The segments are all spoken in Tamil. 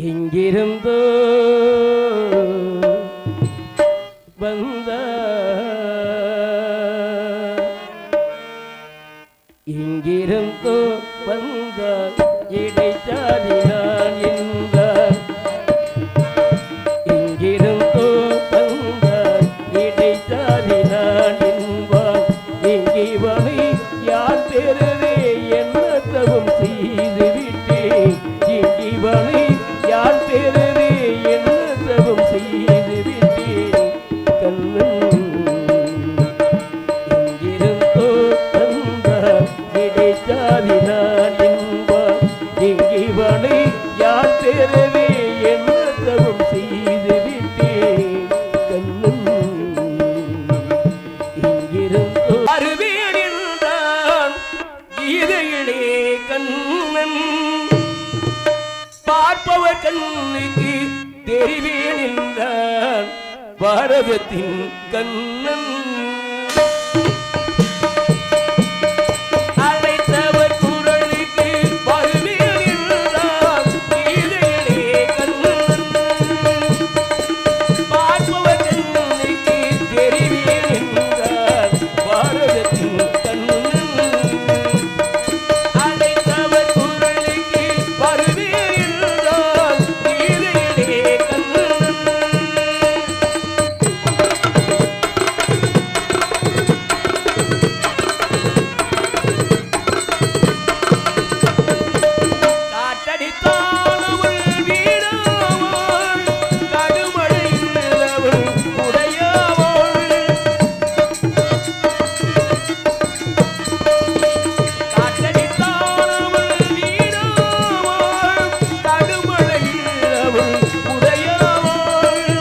எங்கிருந்தோ வந்த எங்கிருந்தோ வந்த இடைச்சாதி நான் என்றார் எங்கிருந்தோ வந்த இடைச்சாதி நான் என்பார் எங்கிவனை யார் பெறவே என்ன தவம் செய்து விட்டேன் எங்கிவனை யார் பெறவே என்ன தவம் செய்து விட்டேன் கண்ணன் எங்கிருந்தோ வந்தார் இடைச்சாதி நான் என்பார் எங்கிவனை யார் பெறவே என்ன தவம் செய்து விட்டேன் கண்ணன் எங்கிருந்தோ அருவேன் என்றான் கீதையிலே கண்ணன் பார்ப்பவர் கண்ணுக்கு தெரிவேன் என்றான் பாரதத்தின் கண்ணன் அழைத்தவர் குரலுக்கு வருவேன் என்றான் கீதையிலே கண்ணன் பார்ப்பவர் கண்ணுக்கு தெரிவேன் என்றான் பாரதத்தின் கண்ணன் அழைத்தவர் குரலுக்கு வருவேன் என்றான் கீதையிலே கண்ணன் காற்றடித்தானவள் வீணாவாள் கடுமழை நிலவள் உடையாவாள் காற்றடித்தானவள் வீணாவாள் கடுமழை நிலவள் உடையாவாள்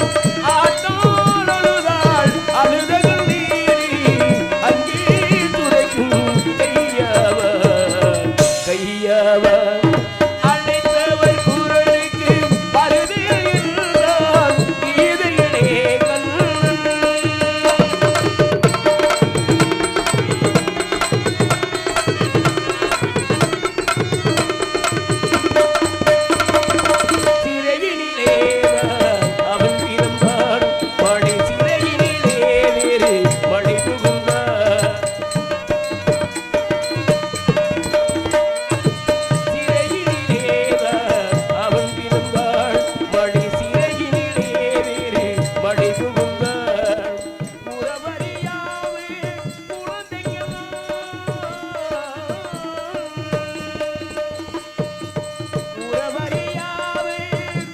ஆட்டால் அழுதாள் அழுதகள் நீரி அங்கே துடைக்கும் கையாவா அழைத்தவர் குரலுக்கு வருவேன் என்றான் கீதையிலே கண்ணன் சிறையினிலே அவன் பிறந்தான் மழை சிறையினிலே வேறு மழை புகுந்தான் அவன் பிறந்தாள் மழை சிறையினிலே வேறு மழை புகுந்தாள் உறவறியாவே உறவறியாவே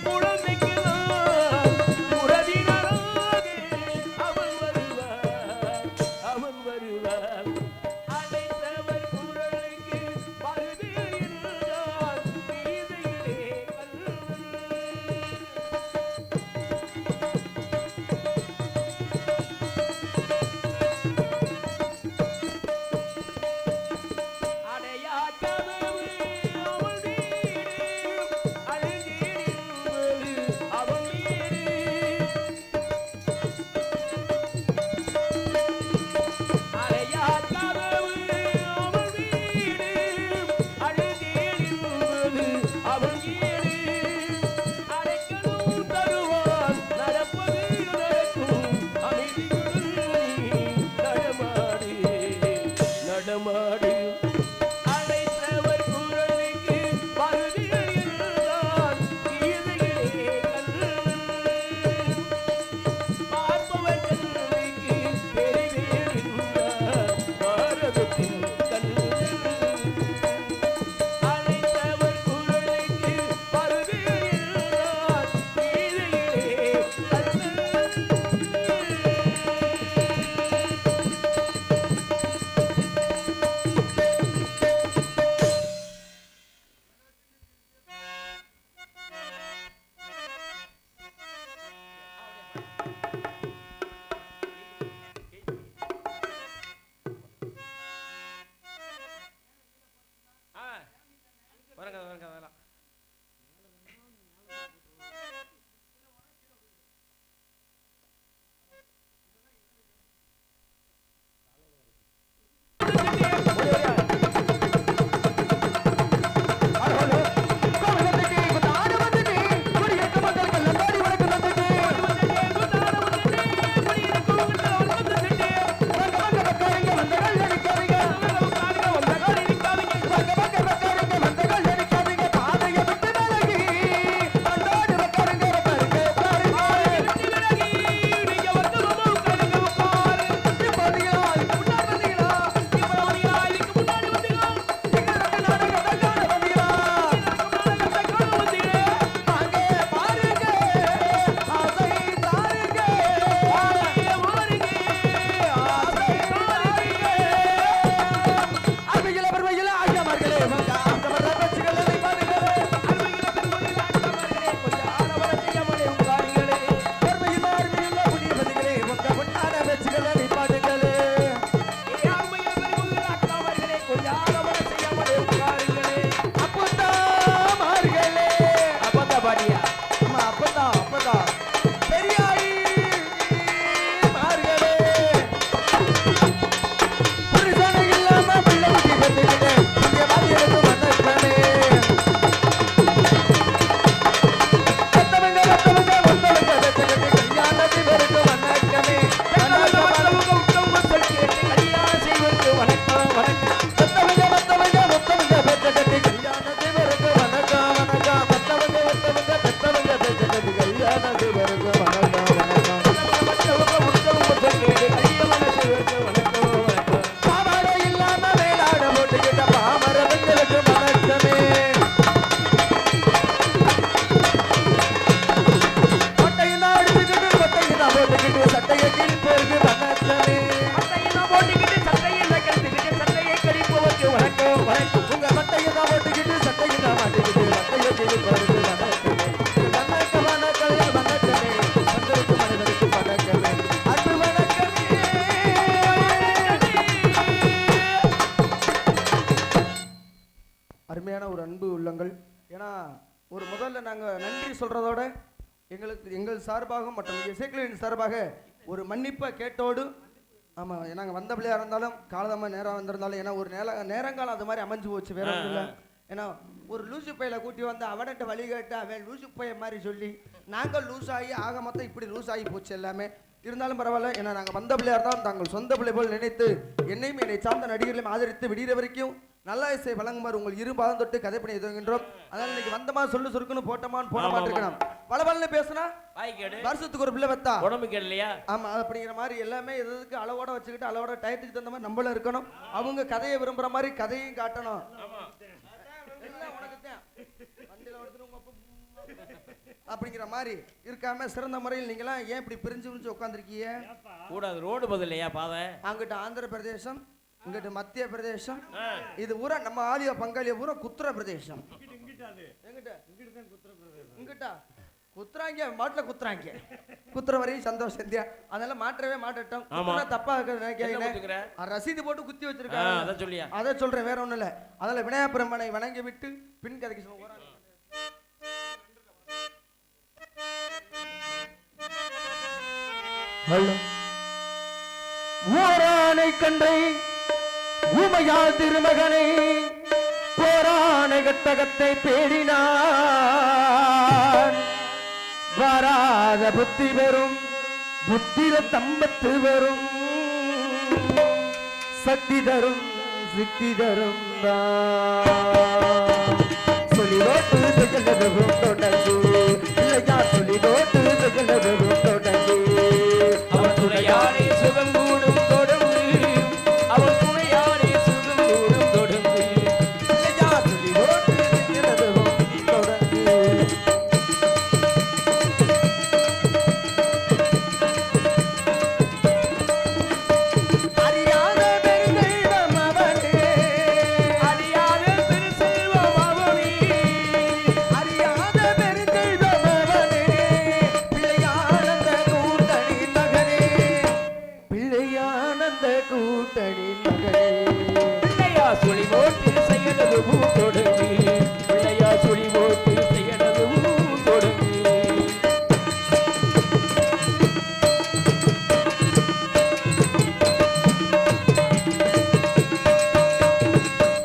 குழந்தைக்கலாம் உறவினராக அவன் வருவான் அழைத்தவர் குரலுக்கு வருவேன் என்றான் கீதையிலே கண்ணன் அடையா கதவு அவள் வீடு அழுதேன் என்பது அவன் வீடு அடையா கதவு அவள் வீடு அழுதேன் என்பது அவன் வீடு அடைக்கலும் தருவான் நடப்பது நடக்கும் அமைதியுடன் நீ நடமாடு நடமாடு அழைத்தவர் குரலுக்கு வருவேன் என்றான் கீதையிலே கண்ணன் பார்ப்பவர் கண்ணுக்கு தெரிவேன் என்றான் பாரதத்தின் கண்ணன் அழைத்தவர் குரலுக்கு வருவேன் என்றான் கீதையிலே கண்ணன் வரங்க வரங்க வரலாம் ஒரு முதல்ல நாங்கள் நன்றி சொல்கிறதோட எங்கள் சார்பாக மற்றும் இசைக்குழுவின் சார்பாக ஒரு மன்னிப்பை கேட்டோடு ஆமாம் நாங்கள் வந்த பிள்ளையாக இருந்தாலும் காலதமாக நேரம் வந்திருந்தாலும் ஏன்னா ஒரு நேரங்காலம் அது மாதிரி அமைஞ்சு போச்சு வேற ஒன்றும் இல்லை. ஏன்னா ஒரு லூசு பையில கூட்டி வந்து அவன்கிட்ட வழி கேட்டு அவன் லூசு பைய மாதிரி சொல்லி நாங்கள் லூஸ் ஆகி ஆக மொத்தம் இப்படி லூஸ் ஆகி போச்சு எல்லாமே. இருந்தாலும் பரவாயில்ல, ஏன்னா நாங்கள் வந்த பிள்ளையார் தான் தாங்கள் சொந்த பிள்ளை போல் நினைத்து என்னையும் என்னை சார்ந்த நடிகர்களையும் ஆதரித்து விடிகிற வரைக்கும் நல்ல இசை வழங்குமாறு உங்கள் இரு பாதம் தொட்டு கதைப்பணி எதுகின்றோம். அதனால இன்னைக்கு வந்தமா சொல்லு சுருக்குன்னு போட்டமான்னு போட மாட்டிருக்கணும். பலபலன்னு பேசுனா வருஷத்துக்கு ஒரு பிள்ளை வத்தா உடம்பு கேட்கலையா? ஆமா, அப்படிங்கிற மாதிரி எல்லாமே எதுக்கு அளவோட வச்சுக்கிட்டு அளவோட டயத்துக்கு தகுந்த மாதிரி நம்மளும் இருக்கணும். அவங்க கதையை விரும்புற மாதிரி கதையும் காட்டணும். அப்படிங்கிற மாதிரி இருக்காம சிறந்த முறையில் நீங்களாம் ஏன் இப்படி பிரிஞ்சு உட்காந்துருக்கீங்க? கூடாது, ரோடு பதில்லையா பாதை. அங்கிட்ட ஆந்திர பிரதேசம், இங்கிட்ட மத்திய பிரதேசம், இது ஊரா நம்ம ஆலியா பங்காளிய ஊரா குத்திர பிரதேசம். இங்கிட்ட குத்துறாங்க, மாட்டுல குத்துறாங்க. குத்துற வரையும் சந்தோஷம் இல்லையா? அதனால மாற்றவே மாட்டட்டும். தப்பா நினைக்கிறீங்க, ரசீது போட்டு குத்தி வச்சிருக்காங்க. அதை சொல்றேன், வேற ஒண்ணும் இல்ல. அதில் விநாயகப் பெருமானை வணங்கி விட்டு பின் கதைக்கு சொல்லுவாங்க. ஓரானை கண்டை ஊமையால் திருமகனை போரானை கட்டகத்தை பேடினான். வராத புத்தி வரும், புத்திர தம்பத்து வரும், சக்தி தரும் சித்தி தரும் சொல்லிடோட்டு திகழவும் தொடங்கு இல்லையா? சொல்லிடோட்டு திகழவும் தொடங்கு. அவன் துணையானே சுகம் கூடும் தொடர்ந்து, அவன் துணையானே சுகம் கூடும் தொடர்ந்து இல்லையா? சொல்லிடோட்டு திகழவும் தொடங்கு. அறியாத பெருந்தெய்வம் அவனே, அறியாத பெருசெல்வம் அவனே, அறியாத பெருந்தெய்வம் அவனே, பிள்ளையானந்த கூட்டணி மகனே, பிள்ளையானந்த கூட்டணி மகனே. பிள்ளையா சுழி போட்டு செயலது பூத்தொடங்கு, பிள்ளையா சுழி போட்டு செயலது பூத்தொடங்கு.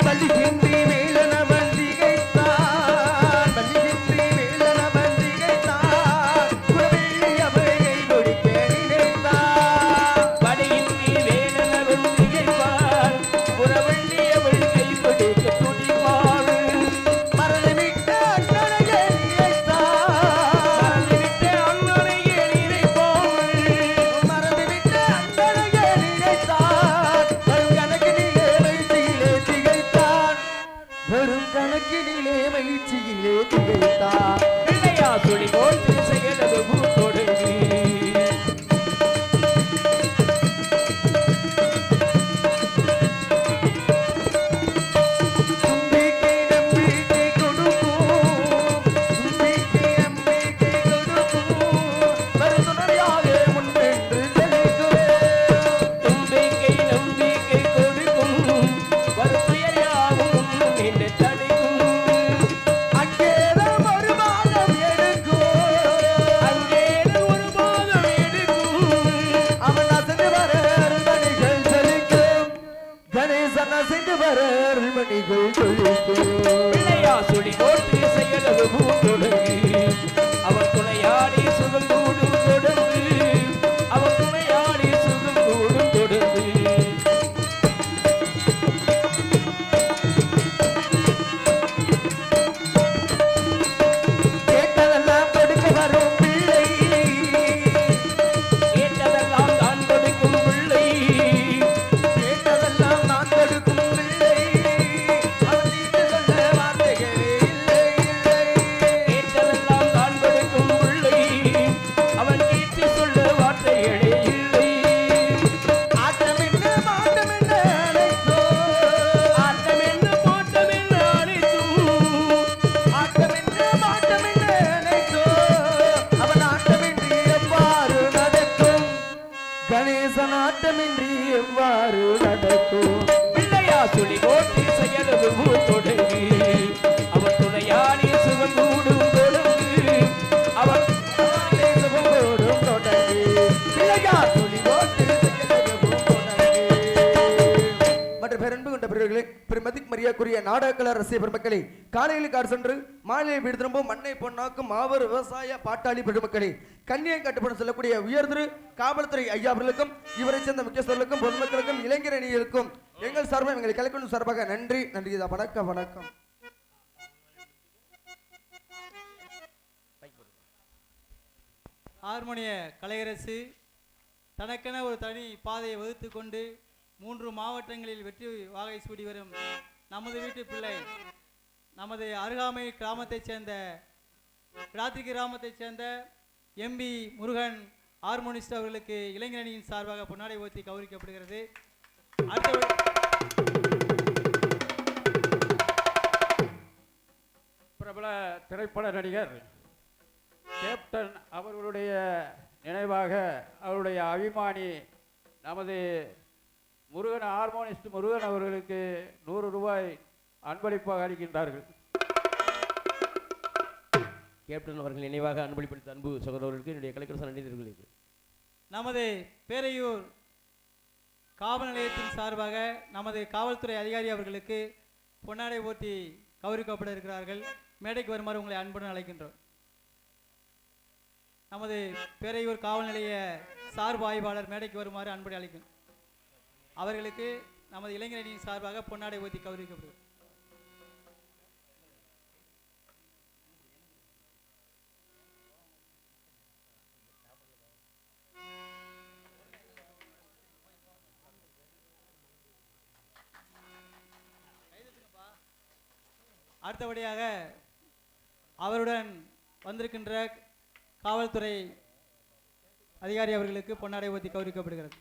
பள்ளிகின்றி வேலனவன் திகைத்தான், பள்ளிகின்றி வேலனவன் திகைத்தான், குலவெள்ளி அவையை ஒழிக்க நினைத்தான். படையின்றி வேலனவன் திகைப்பார், புறவள்ளி அவள் கைப்பிடிக்க துணிவாள். மறந்துவிட்ட அண்ணனையே நினைத்தான், மறந்துவிட்ட அண்ணனையே நினைப்போள், மறந்துவிட்ட அண்ணனையே நினைத்தான். வரும் கணக்கினிலே மகிழ்ச்சியிலே திகைத்தான், வரும் கணக்கினிலே மகிழ்ச்சியிலே திகைத்தான். பிள்ளையா சுழி போட்டு செயலது பூத்தொடங்கு. தும்பிக்கை நம்பிக்கை கொடுக்கும், தும்பிக்கை நம்பிக்கை கொடுக்கும், வருதுணையாக முன்னின்று தெளிக்கும். தும்பிக்கை நம்பிக்கை கொடுக்கும், வருத்துயராகும் என்று தடுக்கும். அங்கேதான் ஒரு மாதம் எடுக்கும், அங்கேதான் ஒரு மாதம் எடுக்கும். அவன் அசைந்து வர அருள்மணிகள் ஜொலிக்கும், கணேசன் அசைந்து வர அருள்மணிகள் ஜொலிக்கும். பிள்ளையா சுழி போட்டு செயலது பூத்தொடங்கு, அவன் துணையாடி சுகம் கூடும் தொடர்ந்து, அவன் துணையாடி சுகம் கூடும் தொடர்ந்து. கேட்டதெல்லாம் கொடுக்க வரும் பிள்ளை, கேட்டதெல்லாம் தான் கொடுக்கும் பிள்ளை, கேட்டதெல்லாம் நான் கொடுக்கும் பிள்ளை, அவன் தீர்த்து சொல்ல வார்த்தைகளே இல்லை இல்லை. கேட்டதெல்லாம் தான் கொடுக்கும் பிள்ளை, அவன் கேட்டு சொல்ல வார்த்தைகளே இல்லை. ஆட்டம் என்ன மாட்டம் என்ன அழைத்தோ, ஆட்டம் என்ன போட்டம் என்ன அனைத்தும், ஆட்டம் என்ன மாட்டம் என்ன அழைத்தோ, அவன் ஆட்டமின்றி எவ்வாறு நடக்கும், கணேசன் ஆட்டமின்றி எவ்வாறு நடக்கும். பிள்ளையா சுழி போட்டு செயலது பூத்தொடங்கு, அவன் துணையாடி சுகம் கூடும் நாடகக்கலை ரசிக பெருமக்களே, காலையில் காடு சென்று மாலையை வீடு திரும்பும் மண்ணை பொன்னாக்கும் மாபெரும் விவசாய பாட்டாளி பெருமக்களே, கண்ணியம் கட்டுப்படும் சொல்லக்கூடிய உயர்திரு காவல்துறை ஐயா அவர்களுக்கும் இவரை சேர்ந்த முக்கியஸ்தர்களுக்கும் பொதுமக்களுக்கும் இளைஞர் அணிகளுக்கும் எங்கள் சார்பாக எங்களை கலைக்கணும் சார்பாக நன்றி நன்றி. வணக்கம் வணக்கம். ஹார்மோனிய கலையரசு தனக்கென ஒரு தனி பாதையை வகுத்து கொண்டு 3 மாவட்டங்களில் வெற்றி வாகை சூடி வரும் நமது வீட்டு பிள்ளை, நமது அருகாமை கிராமத்தைச் சேர்ந்த கிராத்திரி கிராமத்தைச் சேர்ந்த எம்பி முருகன் ஹார்மோனிஸ்ட் அவர்களுக்கு இளைஞரணியின் சார்பாக பொன்னாடை ஓத்தி கௌரவிக்கப்படுகிறது. பிரபல திரைப்பட நடிகர் கேப்டன் அவர்களுடைய நினைவாக அவருடைய அபிமானி நமது முருகன் ஹார்மோனிஸ்ட் முருகன் அவர்களுக்கு 100 ரூபாய் அன்பளிப்பாக அளிக்கின்றார்கள். கேப்டன் அவர்கள் நினைவாக அன்பளிப்பளித்த அன்பு சகோதரர்களுக்கு என்னுடைய கலைக்கரசு நன்றி தெரிவிக்கிறேன். நமது பேரையூர் காவல் நிலையத்தின் சார்பாக நமது காவல்துறை அதிகாரி அவர்களுக்கு பொன்னாடை போட்டி கௌரவிக்கப்பட இருக்கிறார்கள். மேடைக்கு வருமாறு உங்களை அன்புடன் அழைக்கின்றோம். நமது பேரையூர் காவல் நிலைய சார்பு ஆய்வாளர் மேடைக்கு வருமாறு அன்புடன் அழைக்கும் அவர்களுக்கு நமது இளைஞரணியின் சார்பாக பொன்னாடை ஓத்தி கௌரவிக்கப்படுகிறது. அடுத்தபடியாக அவருடன் வந்திருக்கின்ற காவல்துறை அதிகாரி அவர்களுக்கு பொன்னாடை ஓத்தி கௌரவிக்கப்படுகிறது.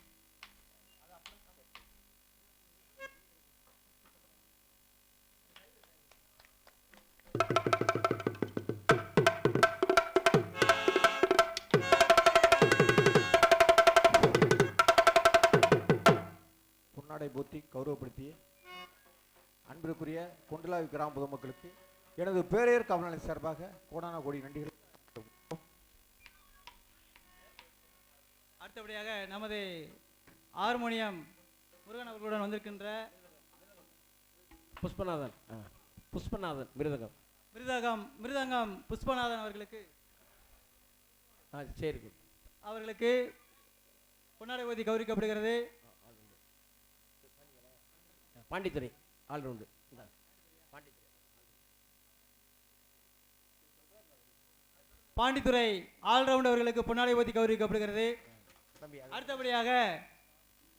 பொன்னாடை போத்தி கௌரவப்படுத்திய அன்பிற்குரிய கொண்டலாவி கிராம பொதுமக்களுக்கு எனது பேரையர் காவல் நிலைய சார்பாக கோடான கோடி நன்றிகள். அடுத்தபடியாக நமது ஹார்மோனியம் முருகன் அவர்களுடன் வந்திருக்கின்ற புஷ்பநாதன் மிருதங்கம் புஷ்பநாதன் அவர்களுக்கு சரி அவர்களுக்கு பொன்னாடை ஓதி கௌரவிக்கப்படுகிறது. பாண்டித்துறை ஆல்ரவுண்டு பாண்டித்துறை ஆல்ரவுண்ட் அவர்களுக்கு பொன்னாடை ஓதி கௌரவிக்கப்படுகிறது. அடுத்தபடியாக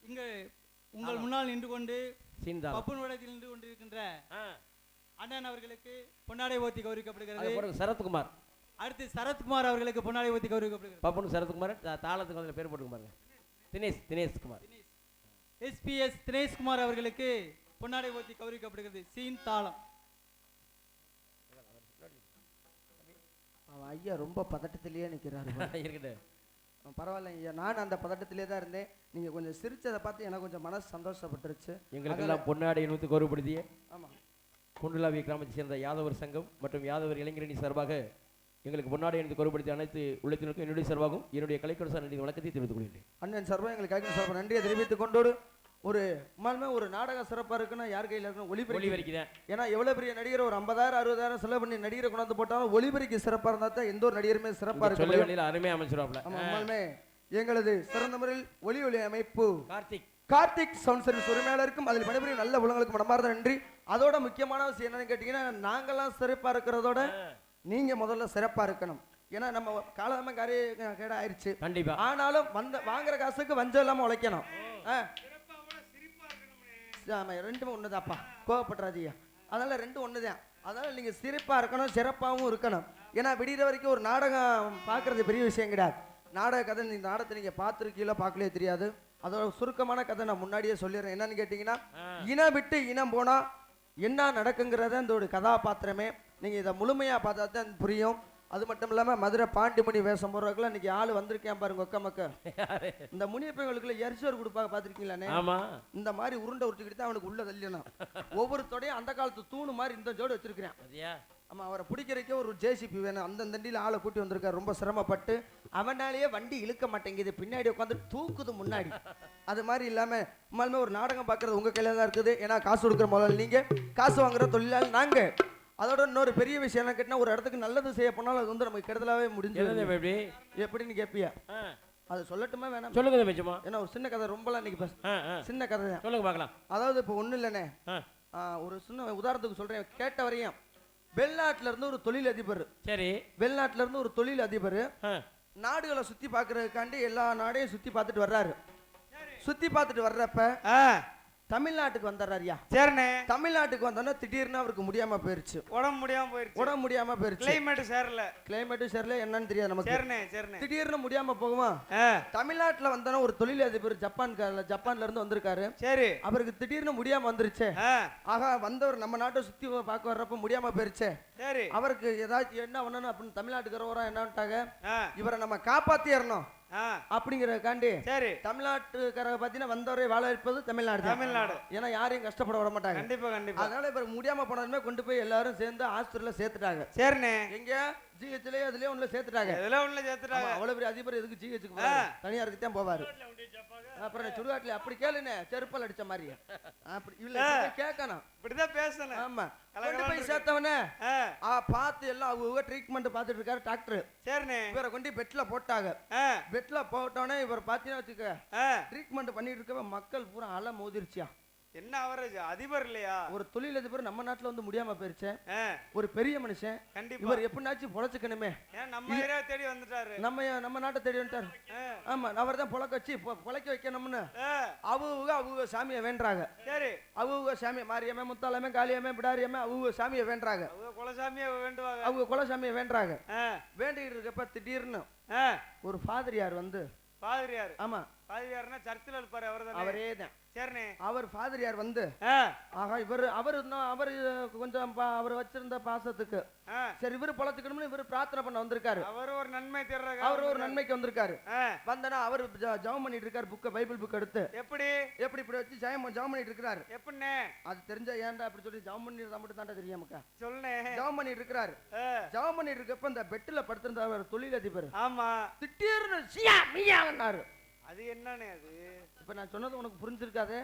இங்கு உங்கள் முன்னால் நின்று கொண்டு பப்புன் வடத்தில் நின்று கொண்டிருக்கின்ற அண்ணன் அவர்களுக்கு பொன்னாடை ஓத்தி கௌரவிக்கப்படுகிறது. சரத்குமார். அடுத்து சரத்குமார் அவர்களுக்கு பொன்னாடை ஓத்தி கௌரவிக்கப்படுகிறது. பப்புன் சரத்குமார் தாளத்துக்கு வந்து பேர் போட்டுக்க பாருங்க. தினேஷ்குமார். எஸ்பிஎஸ் தினேஷ்குமார் அவர்களுக்கு பொன்னாடை ஓத்தி கௌரவிக்கப்படுகிறது. சீன் தாளம். ஐயா ரொம்ப பதட்டத்திலேயே நிற்கிறாரு. இருக்கட்டும், பரவாயில்ல ஐயா, நான் அந்த பதட்டத்திலே தான் இருந்தேன். நீங்கள் கொஞ்சம் சிரிச்சதை பார்த்து எனக்கு கொஞ்சம் மனசு சந்தோஷப்பட்டுருச்சு. எங்களுக்கெல்லாம் பொன்னாடை இணைத்து கௌரவப்படுத்திய ஆமாம் குண்டுலாவி கிராமத்தை சேர்ந்த யாதவர் சங்கம் மற்றும் யாதவர் இளைஞரணி சார்பாக எங்களுக்கு பொன்னாடை இணைத்து கௌரவப்படுத்திய அனைத்து உள்ளத்தினருக்கும் என்னுடைய சார்பாகவும் என்னுடைய கலைக்கரசு நன்றி வணக்கத்தை தெரிவித்துக் கொள்கிறேன். அண்ணன் சார்பாக எங்களுக்கு கலைக்கரசு சார்பாக நன்றியை தெரிவித்துக் கொண்டோடு ஒரு உண்மையுமே ஒரு நாடகம் சிறப்பாக இருக்குன்னா யார் கையில் இருக்கணும்? ஒளிபெருக்கி தான். ஏன்னா எவ்வளோ பெரிய நடிகர் ஒரு 50,000 60,000 செலவு பண்ணி நடிகரை கொண்டாந்து போட்டாலும் ஒளிபெருக்கி சிறப்பாக இருந்தால் தான் எந்த ஒரு நடிகருமே சிறப்பாக இருக்கு. அருமையாக அமைச்சிருவாப்ல. உண்மையுமே எங்களது சிறந்த முறையில் ஒளி அமைப்பு கார்த்திக் சவுண்ட் சர்வீஸ் உரிமையாளருக்கும் அதில் பணிபுரியும் நல்ல உலகங்களுக்கு மனமார்ந்த நன்றி. அதோட முக்கியமான விஷயம் என்னன்னு கேட்டீங்கன்னா, நாங்கெல்லாம் சிறப்பாக இருக்கிறதோட நீங்க முதல்ல சிறப்பா இருக்கணும். ஏன்னா நம்ம காலமா கேட ஆயிடுச்சு. கண்டிப்பா. ஆனாலும் வாங்குற காசுக்கு வஞ்சம் இல்லாம உழைக்கணும். ரெண்டுமே ஒண்ணுதாப்பா, கோவப்படுறாதியா. அதனால ரெண்டும் ஒண்ணுதான். அதனால நீங்க சிறப்பா இருக்கணும், சிறப்பாகவும் இருக்கணும். ஏன்னா விடிகிற வரைக்கும் ஒரு நாடகம் பார்க்கறது பெரிய விஷயம் கிடையாது. நாடக கதை இந்த நாடகத்தை நீங்க பார்த்துருக்கீங்களோ பார்க்கலையே தெரியாது. அதோட சுருக்கமான கதை நான் முன்னாடியே சொல்லிடுறேன். என்னன்னு கேட்டீங்கன்னா, இனம் விட்டு இனம் போனா என்ன நடக்குங்கிறத இந்த ஒரு கதாபாத்திரமே. நீங்க இதை முழுமையா பார்த்தா தான் புரியும். அது மட்டும் இல்லாம மதுரை பாண்டிமணி வேஷம் போடுறதுக்குள்ள இன்னைக்கு ஆளு வந்திருக்கேன் பாருங்க. ஒக்க மக்க இந்த முனியப்பங்களுக்குள்ள எரிச்சோர் கொடுப்பாங்க பாத்திருக்கீங்களே, இந்த மாதிரி உருண்டை உருட்டிக்கிட்டு தான் அவனுக்கு உள்ள தள்ளினா ஒவ்வொரு தொடையும் அந்த காலத்து தூணு மாதிரி இந்த ஜோடு வச்சிருக்கிறேன். ஆமா, அவரை பிடிக்கிறதுக்கே ஒரு ஜேசிபி வேணும். அந்த தண்டியில் ஆளை கூட்டி வந்திருக்காரு, ரொம்ப சிரமப்பட்டு. அவனாலேயே வண்டி இழுக்க மாட்டேங்குது, பின்னாடி உட்காந்து தூக்குது முன்னாடி. அது மாதிரி இல்லாம உண்மையுமே ஒரு நாடகம் பார்க்கறது உங்க கையில தான் இருக்குது. ஏன்னா காசு கொடுக்குற முதல்ல நீங்க, காசு வாங்குற தொழிலாளி நாங்க. அதோட இன்னொரு பெரிய விஷயம் என்ன கேட்டா, ஒரு இடத்துக்கு நல்லது செய்ய போனாலும் அது வந்து நமக்கு கெடுதலாவே முடிஞ்சு. எப்படின்னு கேப்பியா? அது சொல்லட்டுமா வேணாம்? சொல்லுங்க தம்பிச்சுமா. ஏன்னா ஒரு சின்ன கதை, ரொம்பலாம் இன்னைக்கு பேச சின்ன கதை தான். சொல்லுங்க பார்க்கலாம். அதாவது இப்போ ஒன்றும் இல்லைண்ணே, ஒரு சின்ன உதாரணத்துக்கு சொல்றேன். கேட்ட வரையும் வெளிநாட்டுல இருந்து ஒரு தொழில் அதிபர், சரி, வெளிநாட்டுல இருந்து ஒரு தொழில் அதிபர் நாடுகளை சுத்தி பாக்குறதுக்காண்டி எல்லா நாடையும் சுத்தி பார்த்துட்டு வர்றாரு. சுத்தி பார்த்துட்டு வர்றப்ப தமிழ்நாட்டுக்கு வந்துடுறாருயா. சரிண்ணே. தமிழ்நாட்டுக்கு வந்தோன்னா திடீர்னு அவருக்கு முடியாம போயிருச்சு, உடம்பு முடியாம போயிருச்சு. கிளைமேட்டும் சரியில்லை, என்னன்னு தெரியாது நமக்கு. திடீர்னு முடியாம போகுமா? தமிழ்நாட்டுல வந்தோன்னா ஒரு தொழில் அதிபர் ஜப்பான்ல இருந்து வந்திருக்காரு. சரி, அவருக்கு திடீர்னு முடியாம வந்துருச்சு. ஆகா, வந்தவர் நம்ம நாட்டை சுத்தி பார்க்க வர்றப்ப முடியாம போயிருச்சு. சரி, அவருக்கு ஏதாச்சும் என்ன பண்ணணும் அப்படின்னு தமிழ்நாட்டுக்கு என்னட்டாங்க, இவரை நம்ம காப்பாத்திடணும் அப்படிங்கறதுக்காண்டி. சரி, தமிழ்நாட்டுக்கார பாத்தீங்கன்னா வந்தவரை வாழ வைப்பது தமிழ்நாடு. ஏன்னா யாரையும் கஷ்டப்பட விட மாட்டாங்க. கண்டிப்பா கண்டிப்பா. அதனால இப்ப முடியாம போனதுமே கொண்டு போய் எல்லாரும் சேர்ந்து ஆஸ்பத்திரியில சேர்த்துட்டாங்க. சரிண்ணே. எங்க ஜிஹெச்லயே அதுலயே ஒண்ணுல சேர்த்துட்டாங்க. அவ்வளவு பெரிய அதிபர் எதுக்கு ஜிஹெச்சுக்கு போவாரு? தனியாருக்கு தான் போவாரு. அப்புறம் சுடுகாட்டுல அப்படி கேளுனே, செருப்பல் அடிச்ச மாதிரி அப்படி இல்ல, கேட்கணும், இப்படிதான் பேசணும். ஆமா, கொண்டு போய் சேர்த்தவனே பார்த்து எல்லாம் அவங்க ட்ரீட்மெண்ட் பார்த்துட்டு இருக்காரு டாக்டர். சரிண்ணே. இவரை கொண்டு பெட்ல போட்டாங்க. பெட்ல போட்டோன்னே இவர் பாத்தீங்கன்னா வச்சுக்க, ட்ரீட்மெண்ட் பண்ணிட்டு இருக்க மக்கள் பூரா அலை மோதிருச்சியா. என்ன அவரேஜ் அதிபர் இல்லையா? ஒரு தொழில் அதிபர் நம்ம நாட்டுல வந்து முடியாம போயிருச்சு. ஒரு பெரிய மனுஷன், இவர் எப்படினாச்சும் பொழைச்சுக்கணுமே, நம்ம ஏரியா தேடி வந்துட்டாரு, நம்ம நாட்டை தேடி வந்துட்டாரு. ஆமா, அவர் தான் பொழைக்க வைக்கணும்னு அவங்க சாமியை வேண்டாங்க. சரி, அவங்க சாமியை மாரியம்மே, முத்தாலமே, காளியம்மே, பிடாரியம்மே, அவங்க சாமியை வேண்டாங்க. அவங்க குலசாமியை வேண்டாங்க. வேண்டிட்டு இருக்கப்ப திடீர்னு ஒரு ஃபாதரியார் வந்து, ஃபாதரியார், ஆமா ஃபாதரியார்னா சர்ச்சில் இருப்பாரு, அவரே தான். சரிண்ணே. அவர் ஃபாதரியார் வந்து, ஆகா அவரு கொஞ்சம் அவர் வச்சிருந்த பாசத்துக்கு சரி இவரு பொழைச்சுக்கணும்னு இவரு பிரார்த்தனை பண்ண வந்திருக்காரு. அவர் ஒரு நன்மைக்கு வந்திருக்காரு. வந்தனா அவர் ஜெபம் பண்ணிட்டு இருக்காரு, பைபிள் புக் எடுத்து. எப்படி இப்படி வச்சு ஜெபம் பண்ணிட்டு இருக்காரு. எப்படின்னு அது தெரிஞ்சா ஏன்டா அப்படி சொல்லி ஜெபம் பண்ணிருந்தா மட்டும் தாண்டா தெரியாமக்கா சொல்லுனே. ஜெபம் பண்ணிட்டு இருக்காரு. ஜெபம் பண்ணிட்டு இருக்கப்ப இந்த பெட்ல படுத்திருந்த அவர் தொழில் அதிபர், ஆமா, திடீர்னு சியா மியான்னாரு. அது என்னன்னு? அது இப்ப நான் சொன்னது உனக்கு புரிஞ்சிருக்காது?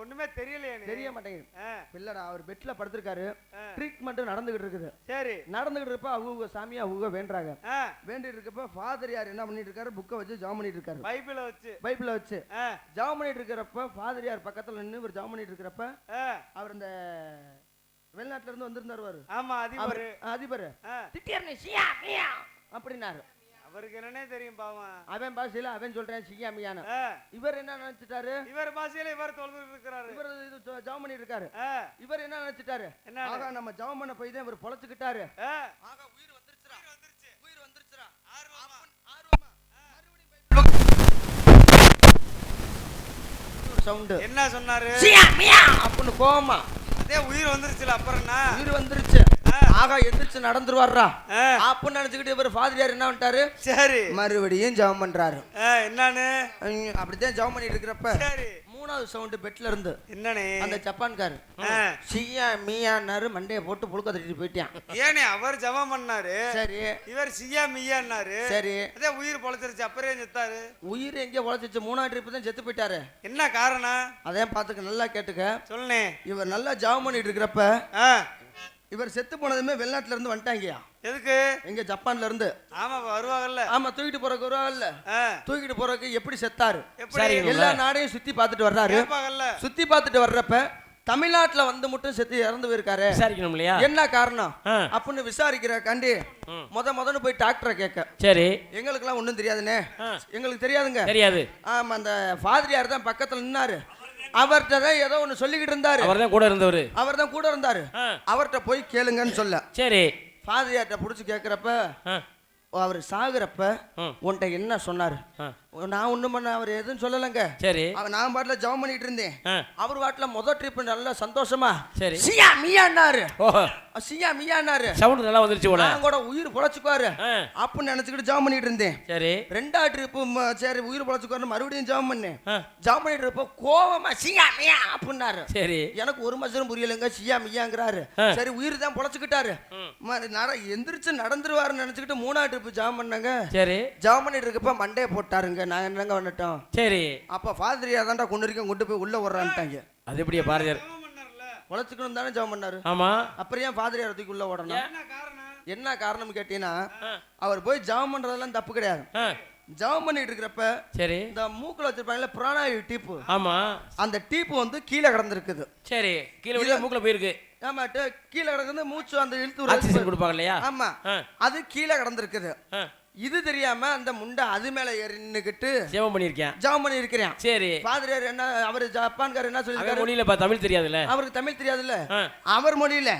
ஒண்ணுமே தெரிய மாட்டேங்குது. இல்லடா, அவர் பெட்ல படுத்திருக்காரு, ட்ரீட்மெண்ட் நடந்துகிட்டு இருக்குது. சரி, நடந்துகிட்டு இருப்ப அவங்க சாமியா அவங்க வேண்டாங்க. வேண்டிட்டு இருக்கப்ப ஃபாதர் யார் என்ன பண்ணிட்டு இருக்காரு, புக்கை வச்சு ஜெபம் பண்ணிட்டு இருக்காரு, பைபிள வச்சு ஜெபம் பண்ணிட்டு இருக்கிறப்ப ஃபாதர் யார் பக்கத்துல நின்று இவர் ஜெபம் பண்ணிட்டு இருக்கிறப்ப அவர் இந்த வெளிநாட்டுல இருந்து வந்திருந்தாரு. ஆமா, அதிபர் திடீர்னு சியா மியா அப்படின்னாரு. அவருக்கு என்னன்னே தெரியும் பாவம். அவன் பாஷையில அவன் சொல்றேன் சியாமியான. இவர் என்ன நினைச்சிட்டாரு, இவர் பாஷையில இவர் தொழுது இருக்காரு, இவர் இது ஜெபம் பண்ணிட்டு இருக்காரு. இவர் என்ன நினைச்சிட்டாரு, ஆகா நம்ம ஜெபம் பண்ண போய் தான் இவர் பொழைச்சுக்கிட்டாரு. ஆகா உயிர் வந்துருச்சுடா, உயிர் வந்துருச்சுடா. ஆர்வமா மறுபடியும் சவுண்ட் என்ன சொன்னாரு, சியாமியா அப்படின்னு கோவமா. அதே உயிர் வந்துருச்சுல, அப்புறம் என்ன உயிர் வந்துருச்சு. ஆகா எந்திரிச்சு நடந்துருவாரா அப்படின்னு நினைச்சுக்கிட்டு இவர் ஃபாதரியார் என்ன பண்ணிட்டாரு, சரி மறுபடியும் ஜெபம் பண்றாரு. என்னன்னு அப்படித்தான் ஜெபம் பண்ணிட்டு இருக்கிறப்ப மூணாவது சவுண்ட் பெட்ல இருந்து என்னன்னு அந்த ஜப்பான்காரு சியா மியான்னாரு, மண்டைய போட்டு புழுக்க தட்டிட்டு போயிட்டான். ஏனே அவர் ஜெபம் பண்ணாரு, சரி இவர் சியா மியான்னாரு, சரி அதே உயிர் பொழைச்சிருச்சு, அப்புறம் செத்தாரு. உயிர் எங்க பொழைச்சிச்சு, மூணாவது ட்ரிப் தான் செத்து போயிட்டாரு. என்ன காரணம் அதையும் பாத்துக்க, நல்லா கேட்டுக்க சொல்லுனே. இவர் நல்லா ஜெபம் பண்ணிட்டு இருக்கிறப்ப இவர் செத்து போனதுமே வெளிநாட்டுல இருந்து வந்துட்டாங்கயா. எதுக்கு? எங்க ஜப்பான்ல இருந்து. ஆமா வருவாங்கல்ல. ஆமா, தூக்கிட்டு போறதுக்கு வருவாங்கல்ல. தூக்கிட்டு போறதுக்கு எப்படி செத்தாரு, எல்லா நாடையும் சுத்தி பார்த்துட்டு வர்றாரு. சுத்தி பார்த்துட்டு வர்றப்ப தமிழ்நாட்டுல வந்து மட்டும் செத்து இறந்து போயிருக்காரு. விசாரிக்கணும் இல்லையா, என்ன காரணம் அப்படின்னு விசாரிக்கிறக்காண்டி முதன்னு போய் டாக்டரை கேட்க. சரி, எங்களுக்கு எல்லாம் ஒண்ணும் தெரியாதுண்ணே, எங்களுக்கு தெரியாதுங்க, தெரியாது. ஆமா, அந்த ஃபாதரியார் தான் பக்கத்துல நின்னாரு, அவர்கிட்ட தான் ஏதோ ஒண்ணு சொல்லிக்கிட்டு இருந்தாரு, அவர்தான் கூட இருந்தாரு. அவர்கிட்ட போய் கேளுங்கன்னு சொல்ல. சரி, ஃபாதரியார்ட்ட புடிச்சு கேக்குறப்ப அவர் சாகுறப்ப உன்கிட்ட என்ன சொன்னாரு, நான் ஒண்ணும் பண்ண அவர் எதுவும் சொல்லலைங்க. சரி. நான் பாட்டில் ஜெபம் பண்ணிட்டு இருந்தேன். ஆ. அவர் பாட்டில் முதல் ட்ரிப் நல்லா சந்தோஷமா சரி. சியா மியான்னாரு. ஓஹோ. சியா மியான்னாரு. சவுண்ட் நல்லா வந்துருச்சு போல. நான் கூட உயிர் பொழைச்சுக்குவாரு அப்படின்னு நினைச்சுக்கிட்டு ஜெபம் பண்ணிட்டு இருந்தேன். சரி. ரெண்டாவது ட்ரிப் சரி உயிர் பொழைச்சுக்குவாரு மறுபடியும் ஜெபம் பண்ணேன். ஆ. ஜெபம் பண்ணிட்டு இருப்ப கோவமா சியா மியா அப்படின்னாரு. சரி. எனக்கு ஒரு மசரும் புரியலங்க. சியா மியாங்கிறாரு. சரி உயிர் தான் பொழைச்சுக்கிட்டாரு. எந்திரிச்சு நடந்துருவாருன்னு நினைச்சுக்கிட்டு மூணாவது ட்ரிப் ஜெபம் பண்ணாங்க. சரி. ஜெபம் பண்ணிட்டு இருக்கப்ப மண்டே போட்டாருங்க. நான் என்னங்க வந்துட்டோம். சரி. அப்ப ஃபாதரியா தான்டா கொண்டு வரைக்கும் கொண்டு போய் உள்ள விடுறான்ட்டாங்க. அது எப்படியா பாரதியார் பொழைச்சுக்கணும் தானே ஜெபம் பண்ணாரு. ஆமா. அப்புறம் ஏன் ஃபாதரியா தூக்கி உள்ள ஓடணும்? என்ன காரணம் கேட்டீங்கன்னா அவர் போய் ஜெபம் பண்றதெல்லாம் தப்பு கிடையாது. ஜெபம் பண்ணிட்டு இருக்கிறப்ப சரி இந்த மூக்குல வச்சிருப்பாங்கல்ல பிராணாயு டீப்பு. ஆமா. அந்த டீப்பு வந்து கீழே கிடந்திருக்குது. சரி. கீழே விழுந்து மூக்குல போயிருக்கு. ஆமா கீழே கிடக்குது. மூச்சு அந்த இழுத்து ஆக்சிஜன் கொடுப்பாங்க இல்லையா? ஆமா. அது கீழே கிடந்திருக்குது. இது தெரியாம அந்த முண்டை அது மேல ஏறிக்கிட்டு ஜெபம் பண்ணிருக்கேன். ஜெபம் பண்ணி இருக்கிறேன். சரி. ஃபாதர் என்ன அவரு ஜப்பான்காரர் என்ன சொல்லிருக்காரு? மொழியில தமிழ் தெரியாதுல்ல. அவருக்கு தமிழ் தெரியாதுல்ல. அவர் மொழியில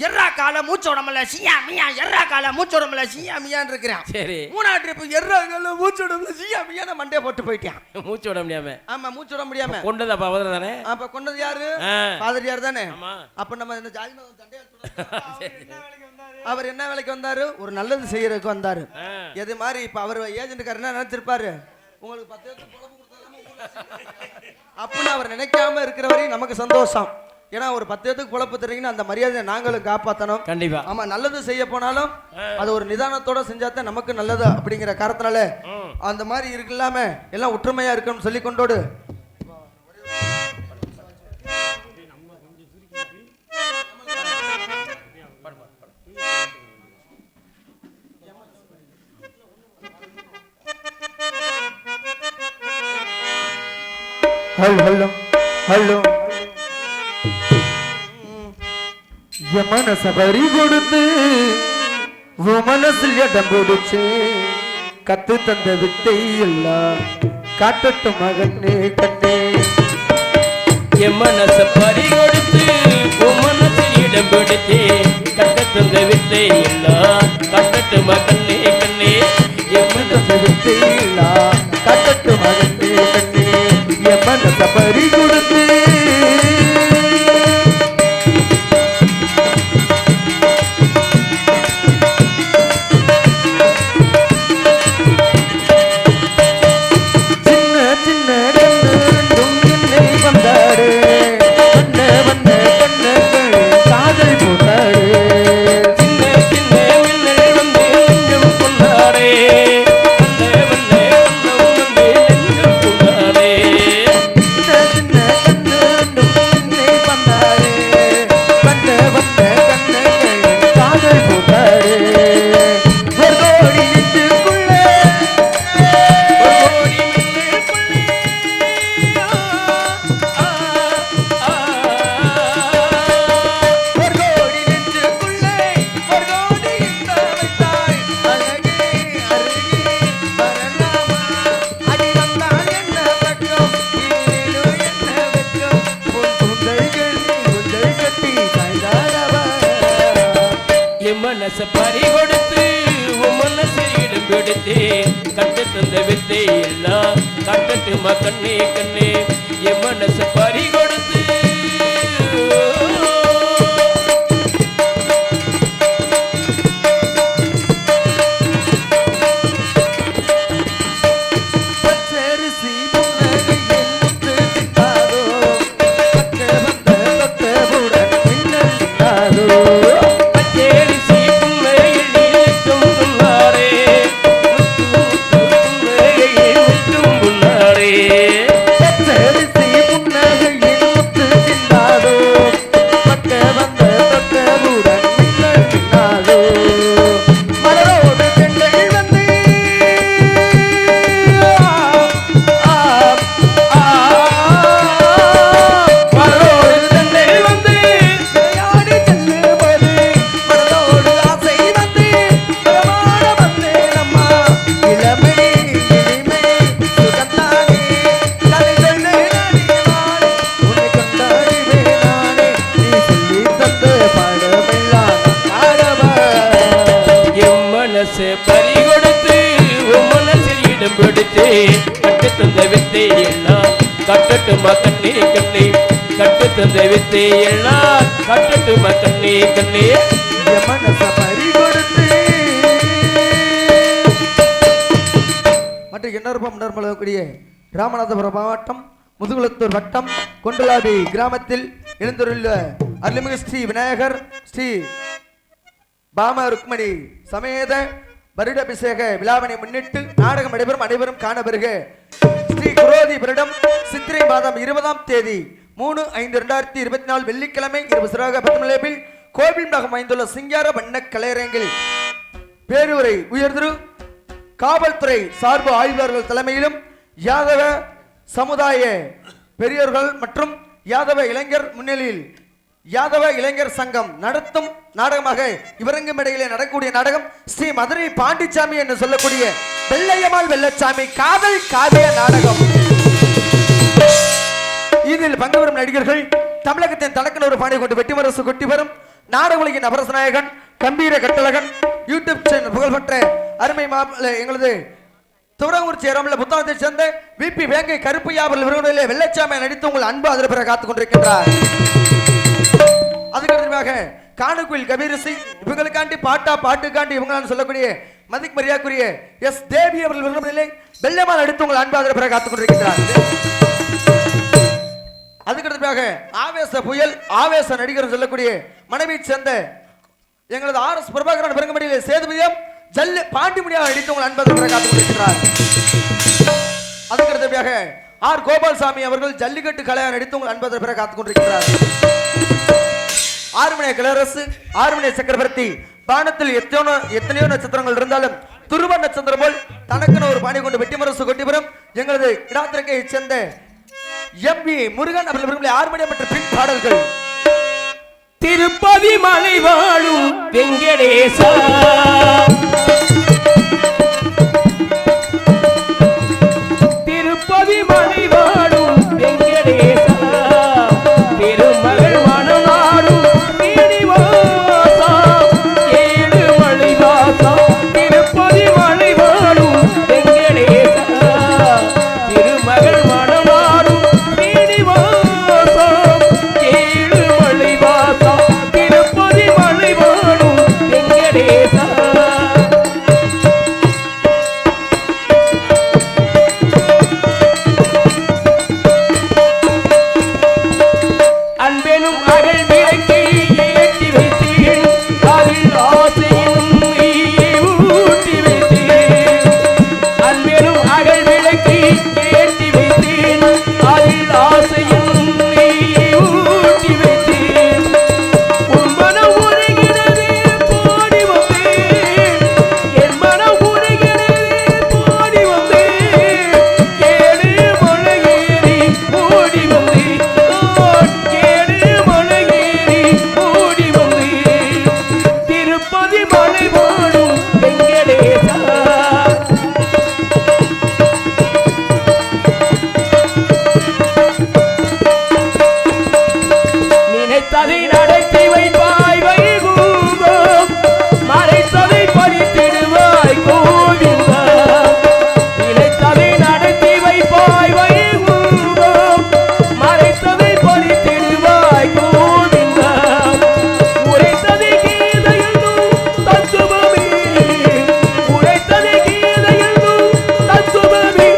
எர்ரா கால மூச்சு உடம்பல சியா மியா எர்ரா கால மூச்சு உடம்பல சியா மியான்னு இருக்கிறான். சரி. மூணாவது ட்ரிப் எர்ரா கால மூச்சு உடம்பல சியா மியான மண்டைய போட்டு போயிட்டான். மூச்சு விட முடியாம. ஆமா மூச்சு விட முடியாம கொண்டது அப்ப அவர் தானே. அப்ப கொண்டது யாரு? ஃபாதர் யார் தானே. ஆமா. அப்ப நம்ம இந்த ஜாதி மதம் சண்டையா அவர் என்ன வேலைக்கு வந்தாரு? ஒரு நல்லது செய்யறதுக்கு வந்தாரு. எது மாதிரி இப்ப அவர் ஏஜென்ட்காரர் என்ன நினைச்சிருப்பாரு? உங்களுக்கு 10 பேருக்கு பொழப்பு கொடுத்தாலும் அப்படின்னு அவர் நினைக்காம இருக்கிற வரையும் நமக்கு சந்தோஷம். ஏன்னா ஒரு 10 பேருக்கு பொழப்பு தரீங்கன்னா அந்த மரியாதையை நாங்களும் காப்பாற்றணும். கண்டிப்பா. ஆமா நல்லது செய்ய போனாலும் அது ஒரு நிதானத்தோட செஞ்சாதான் நமக்கு நல்லது அப்படிங்கிற காரணத்தினால அந்த மாதிரி இருக்கு இல்லாம எல்லாம் ஒற்றுமையா இருக்கணும்னு சொல்லி கொண்டோடு ஹலோ ஹலோ என் மனச பறி கொடுத்து உன் மனசில் இடம் பிடிச்சு கத்து தந்த வித்தை எல்லாம் காட்டட்டும் மகனே கண்ணே. என் மனச பறி கொடுத்து உன் மனசில் இடம் பிடிச்சு கத்து தந்த வித்தை எல்லாம் காட்டட்டும் மகனே கண்ணே. என் மனச வித்தை எல்லாம் காட்டட்டும் மகனே கண்ணே. என் மனச பறி கொடுத்து மனச பறி கொடுத்து உன் மனசில் இடம் பிடித்து கட்டு தந்த வித்தை எல்லாம் காட்டட்டுமா கண்ணே கண்ணே. என் மனச பறி கொடுத்து பறி கொடுத்து உன் மனசில் இடம் பிடித்து கட்டு தந்த வித்தை எல்லாம் கட்டட்டுமா கண்ணே கண்ணே கட்டு தந்த வித்தை எல்லாம் கட்டட்டுமா கண்ணே கண்ணே என் மனச பறி கொடுத்து மற்றும் எண்ணூறு முன்னர்மலக்கூடிய ராமநாதபுரம் மாவட்டம் முதுகுளத்தூர் வட்டம் கொண்டலாபி கிராமத்தில் எழுந்துள்ள அருள்மிகு ஸ்ரீ விநாயகர் ஸ்ரீ பாம ருக்மணி சமேத வருடாபிஷேக விழாவினை முன்னிட்டு நாடகம் நடைபெறும் அனைவரும் காண வருக. ஸ்ரீ குரோதி வருடம் சித்திரை மாதம் 20ஆம் தேதி 3/5/2024 வெள்ளிக்கிழமை இரவு சிறாக 10 மணியில் கோவில் நகம் அமைந்துள்ள சிங்கார வண்ண கலையரங்கில் பேருரை உயர்திரு காவல்துறை சார்பு ஆய்வாளர்கள் தலைமையிலும் யாதவ சமுதாய பெரியோர்கள் மற்றும் யாதவ இளைஞர் முன்னிலையில் யாதவ இளைஞர் சங்கம் நடத்தும் நாடகமாக இவரங்கும் இடையிலே நடக்கக்கூடிய நாடகம் ஸ்ரீ மதுரை பாண்டிச்சாமி என்று சொல்லக்கூடிய வெள்ளையம்மாள் வெள்ளச்சாமி காதல் காவிய நாடகம். இதில் பங்கு பெறும் நடிகர்கள் தமிழகத்தின் தனக்கனூர் பாணி கொண்டு வெட்டிமரசு கொட்டி வரும் நாடக உலகின் நபரசநாயகன் கம்பீர கட்டழகன் யூடியூப் சேனல் புகழ்பெற்ற அருமை எங்களது துறவூர் சேரமில்ல புத்தகத்தை சேர்ந்த விபி வேங்கை கருப்பையா அவர்கள் வெள்ளச்சாமி நடித்து உங்கள் அன்பு அதில் பிற காத்துக் கொண்டிருக்கின்றார். அதுக்கு அடுத்ததாக காணுக்குயில் கபீரசி இவங்களுக்காண்டி பாட்டுக்காண்டி இவங்களான்னு சொல்லக்கூடிய மதிக்கு மரியாதைக்குரிய எஸ் தேவி அவர்கள் வெள்ளமால் நடித்து உங்கள் அன்பு அதில் பிற காத்துக் கொண்டிருக்கின்றார். அதுக்கு அடுத்ததாக ஆவேச புயல் ஆவேச நடிகர் சொல்லக்கூடிய மனைவி சேர்ந்த எங்களது RS பிரபாகரன் பெருங்கமடியில் சேதுபதியம் ஜல்லு பாண்டி முடியாக நடித்து உங்கள் அன்பு அதில் காத்துக் கொண்டிருக்கிறார். அதுக்கு அடுத்ததாக ஆர் கோபால்சாமி அவர்கள் ஜல்லிக்கட்டு கலையாக நடித்து உங்கள் அன்பு அதில் காத்துக் கொண்டிருக்கிறார். ஆறுமணிய கிளரசு ஆறுமணிய சக்கரவர்த்தி வானத்தில் எத்தனையோ நட்சத்திரங்கள் இருந்தாலும் துருவ நட்சத்திரம் போல் தனக்குன்னு ஒரு பாணி கொண்டு வெட்டிமரசு கொட்டிபுரம் எங்களது கிடாத்திரக்கையை சேர்ந்த MV முருகன் அவர்கள் ஆறுமணியம் மற்றும் பின் பாடல்கள். திருப்பதி மலை வாழும் வெங்கடேசா திருப்பதி மலை வாழும் வெங்கடேசா திருமகள் மணநாடும் ஸ்ரீனிவாசா ஏழு மலை வாசா திருப்பதி மலை வாழும் வெங்கடேசா திருமகள் மணநாடும் ஸ்ரீனிவாசா ஏழு மலை வாசா திருப்பதி மலை வாழும் வெங்கடேசா அன்பெனும் அகல் விளக்கை ஏற்றி வைத்தேன் அதில் ஆசையினும் நெய்யை ஊற்றி வைத்தேன் அன்பெனும் அகல் விளக்கை ஏற்றி வைத்தேன் அதில் ஆசையினும் நெய்யை ஊற்றி வைத்தேன் உன் மனம் உருகினது பாடி வந்தேன் என் மனம் உருகினது பாடி வந்தேன் ஏழு மலையேறி ஓடி வந்தேன் ஏழு மலையேறி ஓடி வந்தேன் திருப்பதி மலை வாழும் வெங்கடேசா நினைத்ததை நடத்தி வைப்பாய் வைகுந்தம் மறைத்ததை பறித்திடுவாய் கோவிந்தா நினைத்ததை நடத்தி வைப்பாய் வைகுந்தம் மறைத்ததை பறித்திடுவாய் கோவிந்தா உரைத்ததை கீதையென்னும் தத்துவமே உரைத்ததை கீதையென்னும் தத்துவமே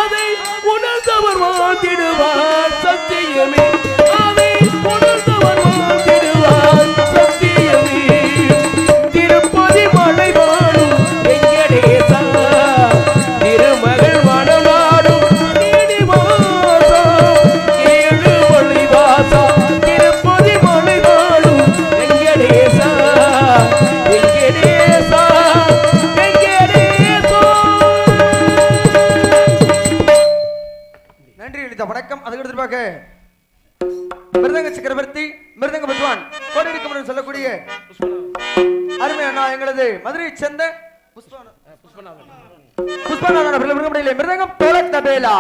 அதை உணர்ந்தவர் வாழ்ந்திடுவார் சத்தியமே அதை உணர்ந்தவர் வாழ்ந்திடுவார் சத்தியமே திருப்பதி மலை வாழும் வெங்கடேசா திருமகள் மணநாடும் ஸ்ரீனிவாசா ஏழு மலை வாசா திருப்பதி மலை வாழும் வெங்கடேசா வெங்கடேசா வெங்கடேசா. நன்றி அளித்த வணக்கம். அதுக்கு அடுத்ததாக மிருதங்க சக்கரவர்த்தி மிருதங்க வித்வான் கோடிருக்கும் சொல்லக்கூடிய அருமை அண்ணா எங்களது மதுரையை சேர்ந்த புஷ்பநாதன் அவர்கள் மிருதங்கம் தோலக் தபேலா.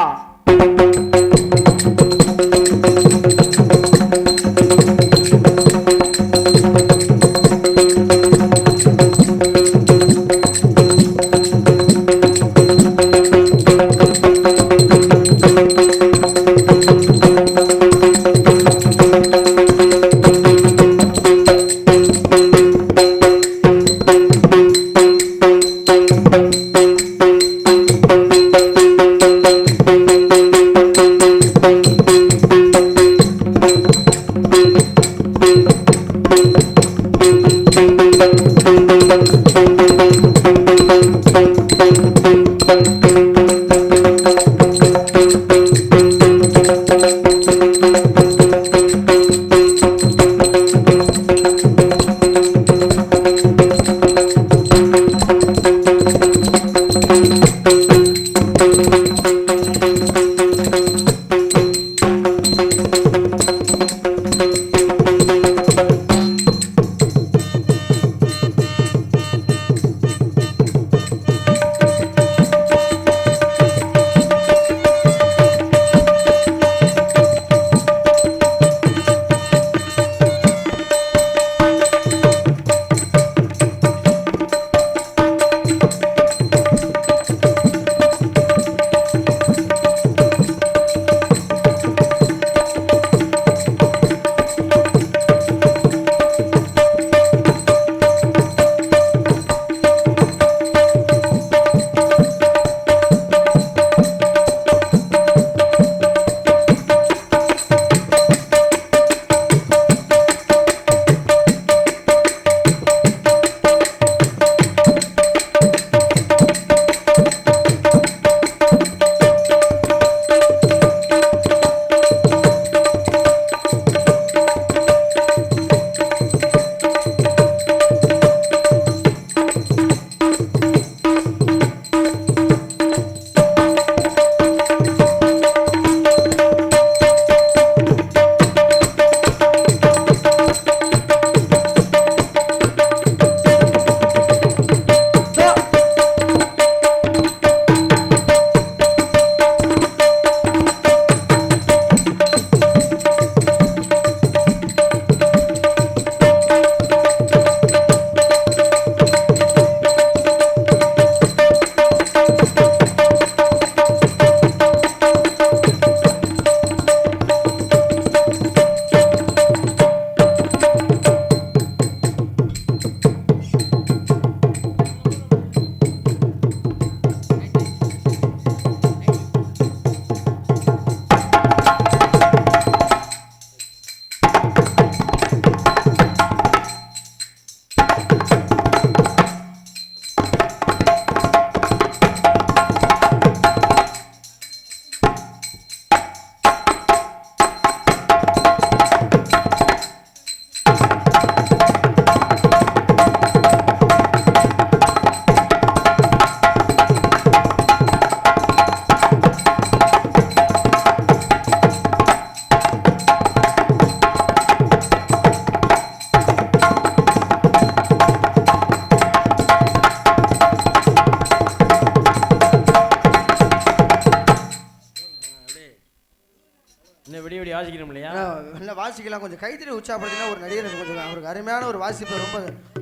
வாசிக்கலாம். கொஞ்சம் கைத்தறி உற்சாகப்படுத்தினா ஒரு நடிகர் கொஞ்சம் அவருக்கு அருமையான ஒரு வாசிப்பு, ரொம்ப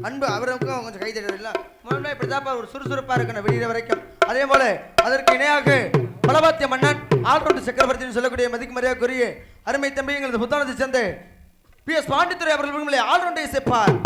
அன்பு. அவருக்கும் கொஞ்சம் கைத்தறி இல்லை முதல்ல இப்படி தான் ஒரு சுறுசுறுப்பாக இருக்கணும் வெளியிட வரைக்கும். அதே போல அதற்கு இணையாக பலபாத்திய மன்னன் ஆல்ரவுண்ட் சக்கரவர்த்தின்னு சொல்லக்கூடிய மதிக்கு மரியாதைக்குரிய அருமை தம்பி எங்களது புத்தானத்தை சேர்ந்த PS பாண்டித்துறை அவர்கள் ஆல்ரவுண்டை சேர்ப்பார்.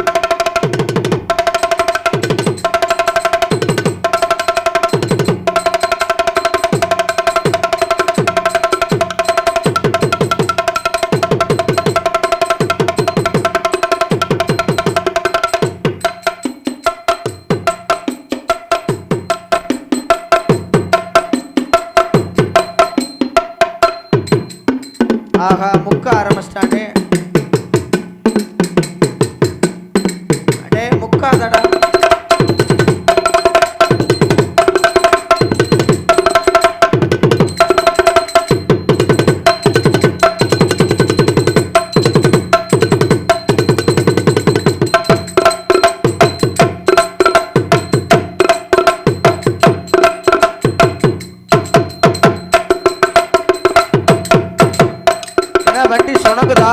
ஆஹா முக்க ஆரம்பிச்சிட்டானே, அடே முக்காதடா. வண்டி சொனக்குதா?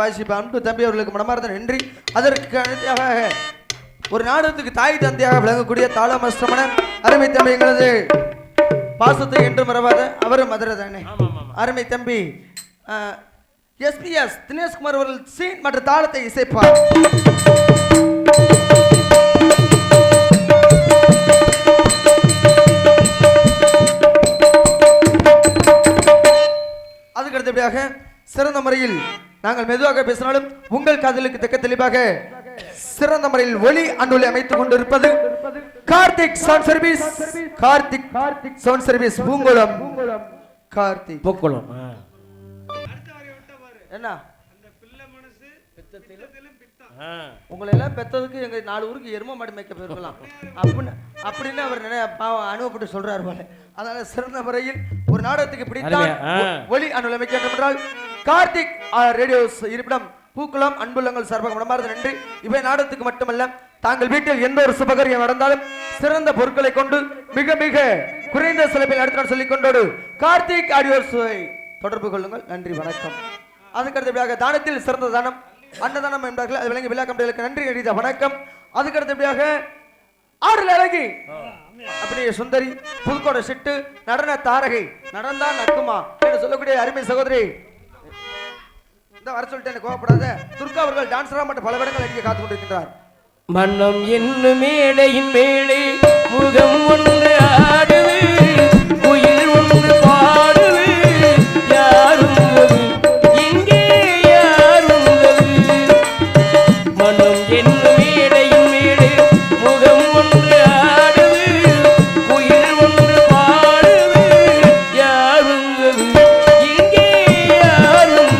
வாசிப்பு அன்பு தம்பி அவர்களுக்கு மனமார்ந்த நன்றி. அதற்கு அடுத்தாக ஒரு நாடகத்துக்கு தாய் தந்தையாக விளங்கக்கூடிய தாளமஸ்தமனன் அருமை தம்பி எங்களது பாசத்தை என்று மறவாத அவரும் மதுரை தானே அருமை தம்பி SPS தினேஷ்குமார் அவர்கள் சீன் மற்றும் தாளத்தை இசைப்பார். அதுக்கு அடுத்தபடியாக சிறந்த முறையில் நாங்கள் மெதுவாக பேசினாலும் உங்கள் காதலுக்கு தக்க தெளிவாக சிறந்த முறையில் ஒளி அண்டொலி அமைத்துக் கொண்டிருப்பது Karthik sound service. Karthik sound service Poongulam. Karthik Poongulam. என்ன உங்களை எல்லாம் பெத்ததுக்கு எங்க 4 ஊருக்கு எரும மாடு மேய்க்க போயிருக்கலாம் அப்படின்னு அவர் அனுபவப்பட்டு சொல்றாரு போல. அதனால சிறந்த முறையில் ஒரு நாடகத்துக்கு பிடித்தால் ஒளி அண்டொலி அமைக்க வேண்டும் என்றால் கார்த்திக் ரேடியோஸ் இருப்பிடம் பூக்குளம். அன்புள்ளங்கள் சார்பாக மனமார்ந்த நன்றி. இவை நாடகத்துக்கு மட்டுமல்ல தாங்கள் வீட்டில் எந்த ஒரு சுபகாரியம் நடந்தாலும் சிறந்த பொருட்களை கொண்டு மிக மிக குறைந்த செலவில் நடத்த சொல்லிக் கொண்டோடு கார்த்திக் ஆடியோஸை தொடர்பு கொள்ளுங்கள். நன்றி வணக்கம். அதுக்கடுத்தபடியாக தானத்தில் சிறந்த தானம் அன்னதானம் என்பார்கள். அது விளங்கி விழா கம்பெனிகளுக்கு நன்றி அடித்த வணக்கம். அதுக்கடுத்தபடியாக ஆடல் அழகி அப்படியே சுந்தரி புதுக்கோடை சிட்டு நடன தாரகை நடந்தா நக்குமா என்று சொல்லக்கூடிய அருமை சகோதரி இந்த வர சொல்லிட்டு கோவப்படாத துர்கா அவர்கள் டான்ஸரா மற்றும் பல இடங்கள் அடிக்க காத்துக் கொண்டிருக்கிறார். மன்னம் என்னும் மேடையின் மேலே முகம் ஒன்று ஆடுது, குயில் ஒன்று பாடுது, யாரும் இங்கே யாரும். மன்னம் என்னும் மேடையின் மேலே முகம் ஒன்று ஆடுது, குயில் ஒன்று பாடுது, யாரும் இங்கே யாரும்.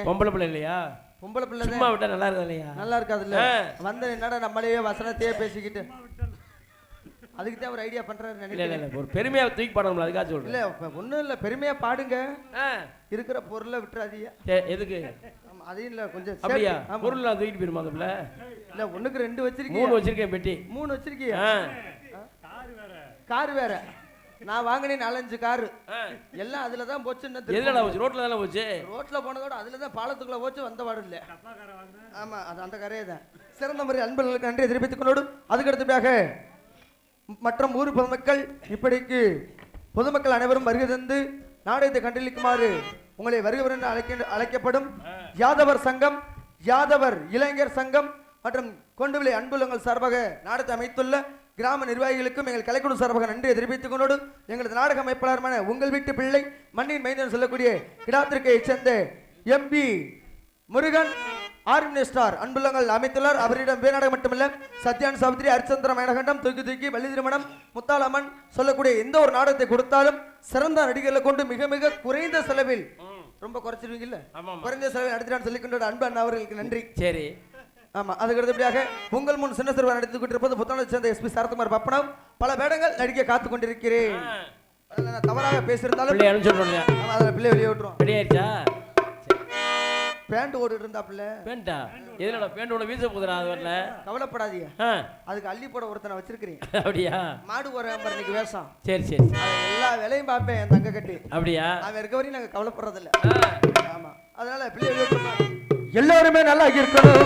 பொம்பளை பிள்ளை இல்லையா? பொம்பளை பிள்ளை சும்மா விட்டா நல்லா இருக்கா இல்லையா? நல்லா இருக்காதுல்ல. வந்து என்னடா நம்மளையே வசனத்தையே பேசிக்கிட்டு அதுக்கு தான் ஒரு ஐடியா பண்றாரு நினைக்கிறேன். ஒரு பெருமையா தூக்கி பாடணும்ல, அதுக்காக சொல்றேன். இல்ல ஒண்ணும் இல்ல, பெருமையா பாடுங்க, இருக்கிற பொருளை விட்டுறாதீங்க. எதுக்கு? அதையும் இல்ல கொஞ்சம் அப்படியா பொருள் நான் தூக்கிட்டு போயிருமா? அதுல இல்ல ஒண்ணுக்கு 2 வச்சிருக்கீங்க. 3 வச்சிருக்கேன் பெட்டி. 3 வச்சிருக்கீங்க. கார் வேற. நான் வாங்கினேன் 4-5 காரு. ஆ. எல்லாம் அதுல தான் போச்சு. எதுலடா போச்சு? ரோட்ல தானே போச்சு. ரோட்ல போனதோட அதுல தான் பாலத்துக்குள்ள போச்சு, வந்த பாடு இல்ல. ஆமா, அது அந்த கரையே தான். சிறந்த முறை அன்பர்களுக்கு நன்றியை தெரிவித்துக் கொண்டோடு அதுக்கு அடுத்தபடியாக மற்றும் ஊர் பொதுமக்கள் இப்படிக்கு பொதுமக்கள் அனைவரும் வருகை தந்து நாடகத்தை கண்டளிக்குமாறு உங்களை வருகிறவர் என்று அழைக்கப்படும் யாதவர் சங்கம், யாதவர் இளைஞர் சங்கம் மற்றும் கொண்டுவிலை அன்புள்ளங்கள் சார்பாக நாடகத்தை அமைத்துள்ள கிராம நிர்வாகிகளுக்கும் எங்கள் கலைக்குழு சார்பாக நன்றியை தெரிவித்துக் கொண்டோடு எங்களது நாடக அமைப்பாளருமான உங்கள் வீட்டு பிள்ளை மண்ணின் மைந்தன் சொல்லக்கூடிய கிடாத்திருக்கையைச் சேர்ந்த எம்பி முருகன் ஆர்மினிஸ்டார் அன்புள்ளங்கள் அமைத்துள்ளார். அவரிடம் வேநாடகம் மட்டுமல்ல சத்யான் சாவித்திரி, அரிச்சந்திர மயனகண்டம், தூக்கி தூக்கி, வள்ளி திருமணம், முத்தாளம்மன் சொல்லக்கூடிய எந்த ஒரு நாடகத்தை கொடுத்தாலும் சிறந்த நடிகர்களை கொண்டு மிக மிக குறைந்த செலவில், ரொம்ப குறைச்சிருவீங்கல்ல, குறைந்த செலவில் நடத்தினான்னு சொல்லிக்கொண்டு அன்பு அண்ணா அவர்களுக்கு நன்றி. சரி. ஆமா, அதுக்கு அடுத்தபடியாக உங்கள் முன் சின்ன சிறுவர் நடித்துக் கொண்டிருப்பது புத்தாண்டை சேர்ந்த SP சரத்குமார் பப்பனம். பல வேடங்கள் நடிக்க காத்துக் கொண்டிருக்கிறேன். தவறாக பேசியிருந்தாலும் பிள்ளை வெளியே விட்டுரும். ரெடி ஆயிடுச்சா? பேண்ட் ஓடிட்டு இருந்தா பிள்ளை. பேண்டா? எதுலடா பேண்டோட வீச போதுடா? அது வரல. கவலைப்படாதீங்க, அதுக்கு அள்ளி போட ஒருத்தனை வச்சிருக்கிறேன். அப்படியா? மாடு போற இன்னைக்கு வேஷம். சரி சரி. எல்லா வேலையும் பார்ப்பேன் என் தங்க கட்டி. அப்படியா? அவன் இருக்க வரையும் நாங்க கவலைப்படுறது இல்ல. ஆமா, அதனால பிள்ளை வெளியே விட்டுருமா. எல்லாருமே நல்லா இருக்கணும்.